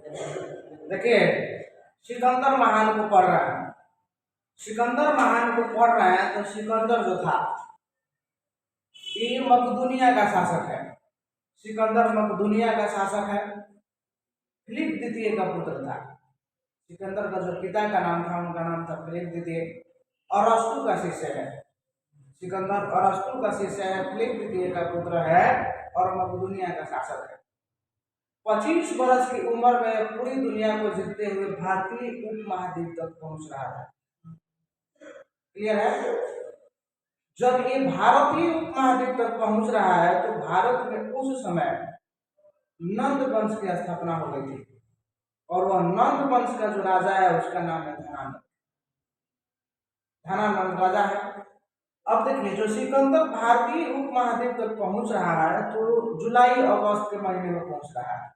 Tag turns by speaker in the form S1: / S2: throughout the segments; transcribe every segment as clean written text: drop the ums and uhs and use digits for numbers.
S1: देखिए, सिकंदर महान को पढ़ रहा है। सिकंदर महान को पढ़ रहे हैं तो सिकंदर जो था ये मकदूनिया का शासक है। सिकंदर मकदूनिया का शासक है। फिलिप द्वितीय का पुत्र था। सिकंदर का जो पिता का नाम था उनका नाम था फिलिप द्वितीय। अरस्तु का शिष्य है सिकंदर। अरस्तु का शिष्य है, फिलिप द्वितीय का पुत्र है और मकदूनिया का शासक है। 25 वर्ष की उम्र में पूरी दुनिया को जीतते हुए भारतीय उपमहाद्वीप तक पहुंच रहा था। क्लियर है? जब ये भारतीय उपमहाद्वीप तक पहुंच रहा है तो भारत में उस समय नंद वंश की स्थापना हो गई थी और वह नंद वंश का जो राजा है उसका नाम है धनानंद। धनानंद राजा है। अब देखिए, जो सिकंदर भारतीय उपमहाद्वीप तक पहुंच रहा है तो जुलाई अगस्त के महीने में पहुंच रहा है।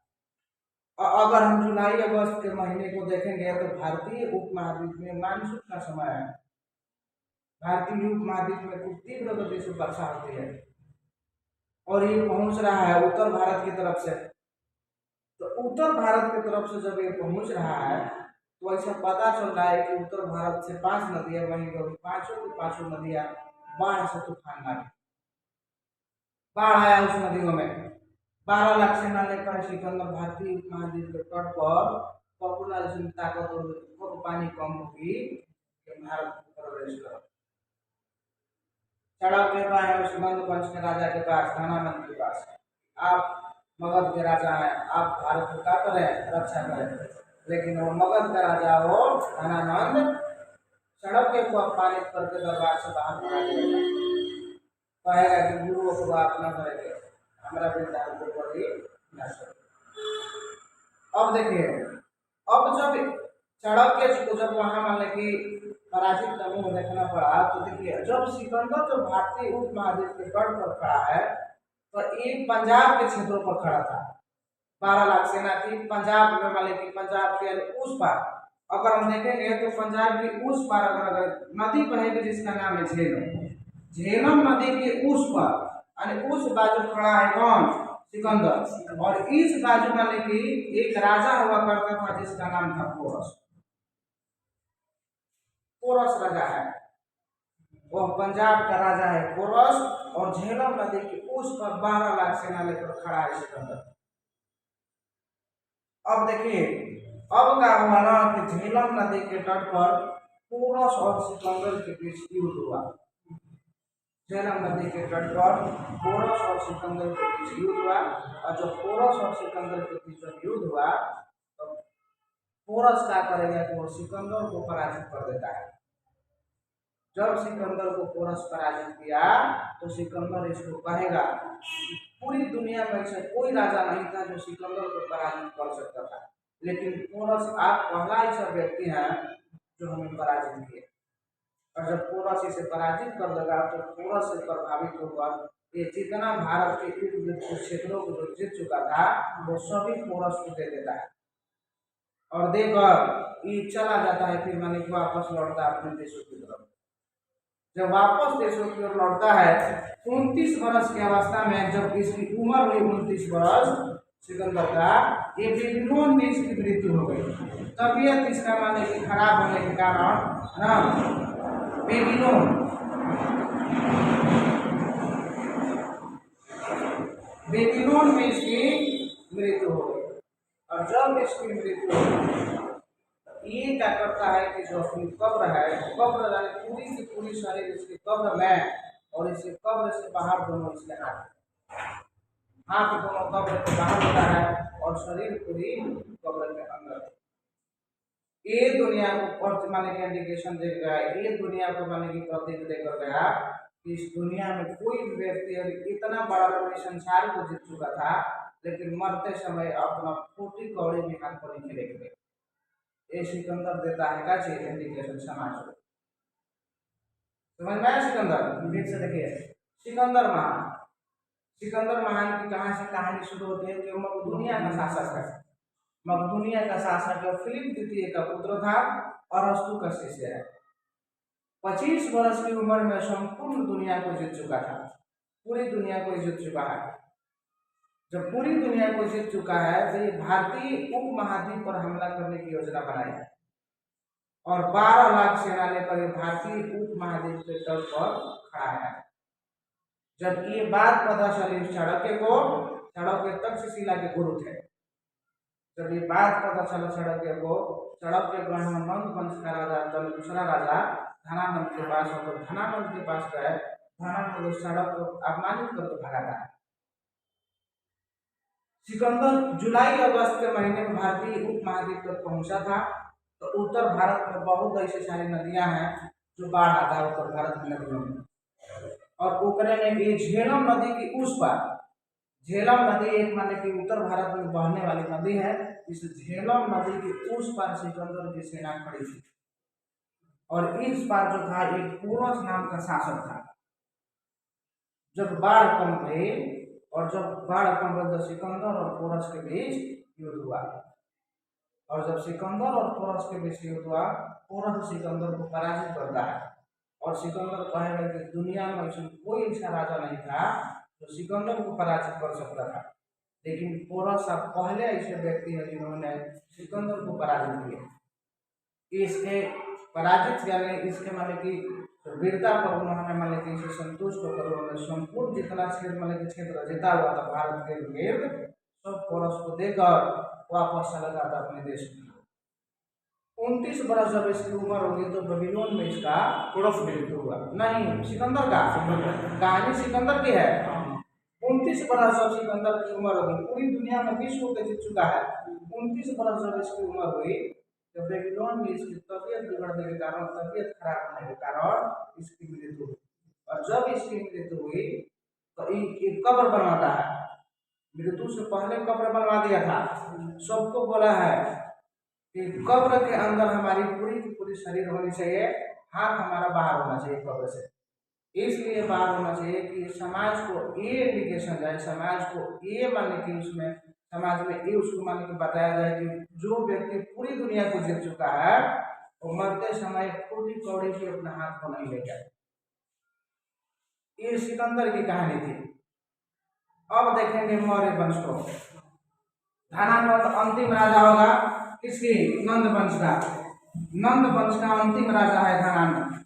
S1: अगर हम जुलाई अगस्त के महीने को देखेंगे तो भारतीय उपमहाद्वीप में मानसून का समय है। भारतीय उपमहाद्वीप में कुछ तीव्र गति से वर्षा होती है और ये पहुंच रहा है उत्तर भारत की तरफ से। तो उत्तर भारत की तरफ से जब ये पहुंच रहा है तो ऐसा पता चल रहा है कि उत्तर भारत से 5 नदियां वहीं पांचों की पांचों नदियां बाढ़ से तूफान आ गई। बाढ़ आया उस नदियों में। 12 लाख सेना लेकर सिकंदर भारतीय उपमहाद्वीप के तट पर पॉपुलेशन ताकत और पानी कम होगी भारत को प्रवेश कर सड़क के पास सुगंध वंश के राजा के पास, धनानंद के पास। आप मगध के राजा हैं, आप भारत को क्या करें? रक्षा करें। लेकिन वो मगध का राजा हो धनानंद सड़क के को अपमानित करके दरबार से बाहर भगा देगा। कहेगा कि गुरुओं को बात न करेंगे, हमारा विद्यान को बड़ी नष्ट। अब देखिए, अब जब सड़क के जब वहां मान कि पराजित करने में देखना पड़ा तो देखिए, जब सिकंदर जो भारतीय उपमहाद्वीप के तट पर खड़ा है तो एक पंजाब के क्षेत्रों पर खड़ा था। 12 लाख सेना थी पंजाब में, मान कि पंजाब के उस पार अगर हम देखेंगे तो पंजाब की उस पार अगर नदी बहेगी जिसका नाम है झेलम। झेलम नदी के उस पर यानी उस बाजू खड़ा है कौन? सिकंदर। और इस बाजू मान कि एक राजा हुआ करता था जिसका नाम था पोरस। पोरस राजा है, वह पंजाब का राजा है पोरस। और झेलम नदी के उस पर 12 लाख सेना लेकर खड़ा है सिकंदर। अब देखिए, अब क्या हुआ ना कि झेलम नदी के तट पर पोरस और सिकंदर के बीच युद्ध हुआ। झेलम नदी के तट पर पोरस और सिकंदर के बीच युद्ध हुआ और जब पोरस और सिकंदर के बीच युद्ध हुआ तो पोरस क्या करेगा कि वो सिकंदर को पराजित कर देता है। जब सिकंदर को पोरस पराजित किया तो सिकंदर इसको कहेगा पूरी दुनिया में ऐसा कोई राजा नहीं था जो सिकंदर को पराजित कर सकता था, लेकिन पोरस आप पहला ऐसा व्यक्ति है जो हमें पराजित किया। और जब पोरस इसे पराजित कर देगा तो पोरस से प्रभावित होगा ये जितना भारत के इर्द गिर्द क्षेत्रों को जो जीत चुका था वो सभी पोरस को दे देता है और देकर ये चला जाता है। फिर माने वापस लौटता है अपने देशों की तरफ। जब वापस देशों की ओर लौटता है 29 वर्ष की अवस्था में, जब इसकी उम्र हुई 29 वर्ष सिकंदर का, ये बेबीलोन में इसकी मृत्यु हो गई। तबीयत इसका माने कि खराब होने के कारण ना बेबीलोन में इसकी मृत्यु हो गई। और जब इसकी मृत्यु हो ये क्या करता है कि जो अपनी कब्र है, कब्र यानी पूरी की पूरी शरीर इसकी कब्र में और इसे कब्र से बाहर दोनों इसके हाथ दोनों कब्र के बाहर होता है और शरीर पूरी कब्र के अंदर। ये दुनिया को माने के इंडिकेशन दे गया, ये दुनिया को माने की प्रतीक देकर गया कि इस दुनिया में कोई भी व्यक्ति इतना बड़ा पूरे संसार को जीत चुका था लेकिन मरते समय अपना फूटी कौड़ी भी हाथ पर नहीं खेलेंगे। ये सिकंदर देता है क्या चीज इंडिकेशन समाज को। समझ में आया? सिकंदर फिर से देखिए, सिकंदर महान। सिकंदर महान की कहां से कहानी शुरू होती है कि मकदूनिया का शासक है। मकदूनिया का शासक फिलिप द्वितीय का पुत्र था और अरस्तु का शिष्य है। 25 वर्ष की उम्र में संपूर्ण दुनिया को जीत चुका था, पूरी दुनिया को जीत चुका है। जब पूरी दुनिया को जीत चुका है तो ये भारतीय उपमहाद्वीप पर हमला करने की योजना बनाई और 12 लाख सेना लेकर ये भारतीय उपमहाद्वीप के तट पर खड़ा है। जब ये बात पता चली चाणक्य को, चाणक्य तक्षशिला के गुरु थे, जब ये बात पता चला चाणक्य को, चाणक्य नंद वंश का राजा दूसरा राजा धनानंद के पास, और धनानंद के पास गए, धनानंद उस चाणक्य को अपमानित करके भगाता है। सिकंदर जुलाई अगस्त के महीने में भारतीय उपमहाद्वीप तक पहुंचा था। तो उत्तर भारत में बहुत ऐसी सारी नदियां हैं जो बाढ़ आता है उत्तर भारत की नदियों में, और उकरे में भी झेलम नदी की उस पार, झेलम नदी एक माने कि उत्तर भारत में बहने वाली नदी है, इस झेलम नदी की उस पार सिकंदर की सेना खड़ी थी, और इस पार जो था एक पूर्वज नाम का शासक था। जब बाढ़ कम गई और जब बाढ़ कम गई तो सिकंदर और पोरस के बीच युद्ध हुआ, और जब सिकंदर और पोरस के बीच युद्ध हुआ, पोरस सिकंदर को पराजित करता है, और सिकंदर कहेगा कि दुनिया में ऐसा कोई ऐसा राजा नहीं था जो सिकंदर को पराजित कर सकता था, लेकिन पोरस अब पहले ऐसे व्यक्ति हैं जिन्होंने सिकंदर को पराजित किया। इसके पराजित यानी इसके माने कि वीरता पर उन्होंने माने कि इसे संतुष्ट होकर उन्होंने संपूर्ण जितना क्षेत्र माने कि क्षेत्र जीता हुआ था भारत के गिर्द, सब पोरस को देकर वापस चला जाता अपने देश में। 29 वर्ष जब इसकी उम्र होगी तो बेबीलोन में इसका पोरस मृत्यु हुआ, नहीं सिकंदर का, कहानी सिकंदर की है। 29 वर्ष जब सिकंदर की उम्र होगी, पूरी दुनिया में विश्व को जीत चुका है, 29 वर्ष जब इसकी उम्र हुई तो बेबीलोन में इसकी तबीयत बिगड़ने के कारण, तबीयत खराब होने के कारण इसकी मृत्यु हुई, और जब इसकी मृत्यु हुई तो एक कब्र बनवाता है, मृत्यु से पहले कब्र बनवा दिया था, सबको बोला है कि कब्र के अंदर हमारी पूरी की पूरी शरीर होनी चाहिए, हाथ हमारा बाहर होना चाहिए कब्र से, इसलिए बाहर होना चाहिए कि समाज को ये इंडिकेशन जाए, समाज को ये माने कि उसमें समाज में ये उसको माने कि बताया जाए कि जो व्यक्ति पूरी दुनिया को जीत चुका है वो मरते समय फूटी कौड़ी भी अपने हाथ को नहीं ले जाए। ये सिकंदर की कहानी थी। अब देखेंगे मौर्य वंश को। धनानंद अंतिम राजा होगा किसकी? नंद वंश का। नंद वंश का अंतिम राजा है धनानंद,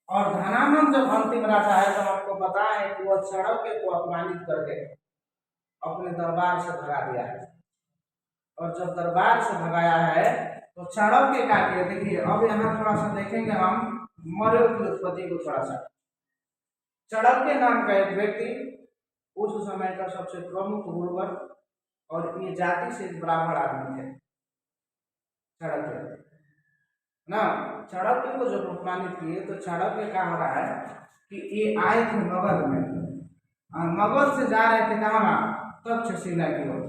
S1: और धनानंद जब अंतिम राजा है तो आपको पता है कि वह चाणक्य को अपमानित करके अपने दरबार से भगा दिया है, और जब दरबार से भगाया है तो चाणक्य का किया। देखिए अब यहाँ थोड़ा सा देखेंगे हम मौर्य की उत्पत्ति को थोड़ा सा। चाणक्य नाम का एक व्यक्ति उस समय का सबसे प्रमुख गुरुवर, और ये जाति से एक ब्राह्मण आदमी थे चाणक्य ना। चाणक्य को जब अपमानित किए तो चाणक्य का हो रहा है कि ये आए थे मगध में, और मगध से जा रहे थे कहाँ? तक्षशिला की ओर।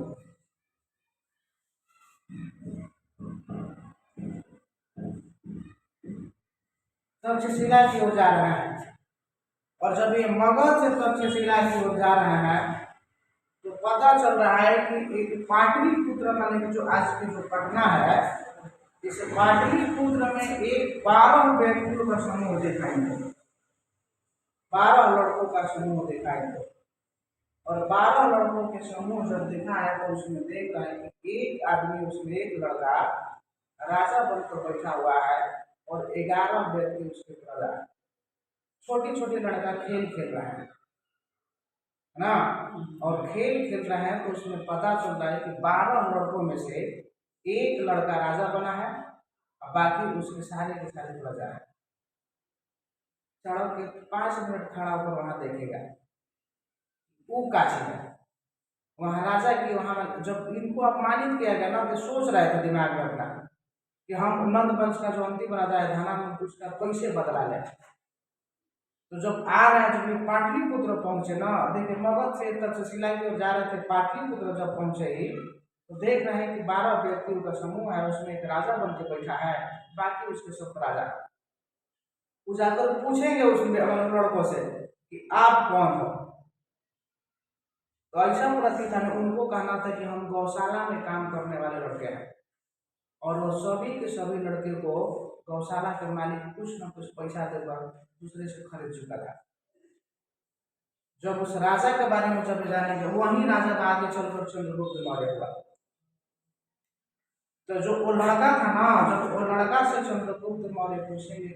S1: तक्षशिला की ओर जा रहे हैं, और जब ये मगध से तक्षशिला की ओर जा रहे हैं तो पता चल रहा है कि एक पाटलिपुत्र माने कि जो आज की जो पटना है, इस पाटलिपुत्र में एक 12 व्यक्तियों का समूह दिखाई दे, 12 लड़कों का समूह दिखाई दे, और 12 लड़कों के समूह जब दिखा है तो उसमें देख रहे हैं कि एक आदमी, उसमें एक लड़का राजा बनकर बैठा हुआ है, और 11 व्यक्ति उसके प्रजा है। छोटी छोटी लड़का खेल खेल रहा है ना, और खेल खेल रहे हैं तो उसमें पता चल रहा है कि 12 लड़कों में से एक लड़का राजा बना है, और बाकी उसके सारे के सारे प्रजा है। चाणक्य 5 मिनट खड़ा होकर वहां देखेगा वो काशी है, वहां राजा की, वहां जब इनको अपमानित किया गया ना तो सोच रहे थे दिमाग में अपना कि हम नंद वंश का जो अंतिम राजा है धनानंद, उसका कैसे बदला लें। तो जब आ रहे हैं, जब पाटलिपुत्र पहुंचे ना, देखिए मगध से तक्षशिला की ओर जा रहे थे, पाटलिपुत्र जब पहुंचे ही तो देख रहे हैं कि 12 व्यक्तियों का समूह है, उसमें एक राजा बन के बैठा है, बाकी उसके सब राजा। वो जाकर पूछेंगे उस लड़कों से कि आप कौन हो, तो ऐसा प्रतीत है उनको कहना था कि हम गौशाला में काम करने वाले लड़के हैं, और वो सभी के सभी लड़के को गौशाला के मालिक कुछ न कुछ पैसा देकर दूसरे से खरीद चुका था। जब उस राजा के बारे में जब जानेंगे, वही राजा का आगे चलकर चंद्रगुप्त मौर्य हुआ। तो जो वो लड़का था ना, जब वो लड़का से चंद्रगुप्त मौर्य पूछेंगे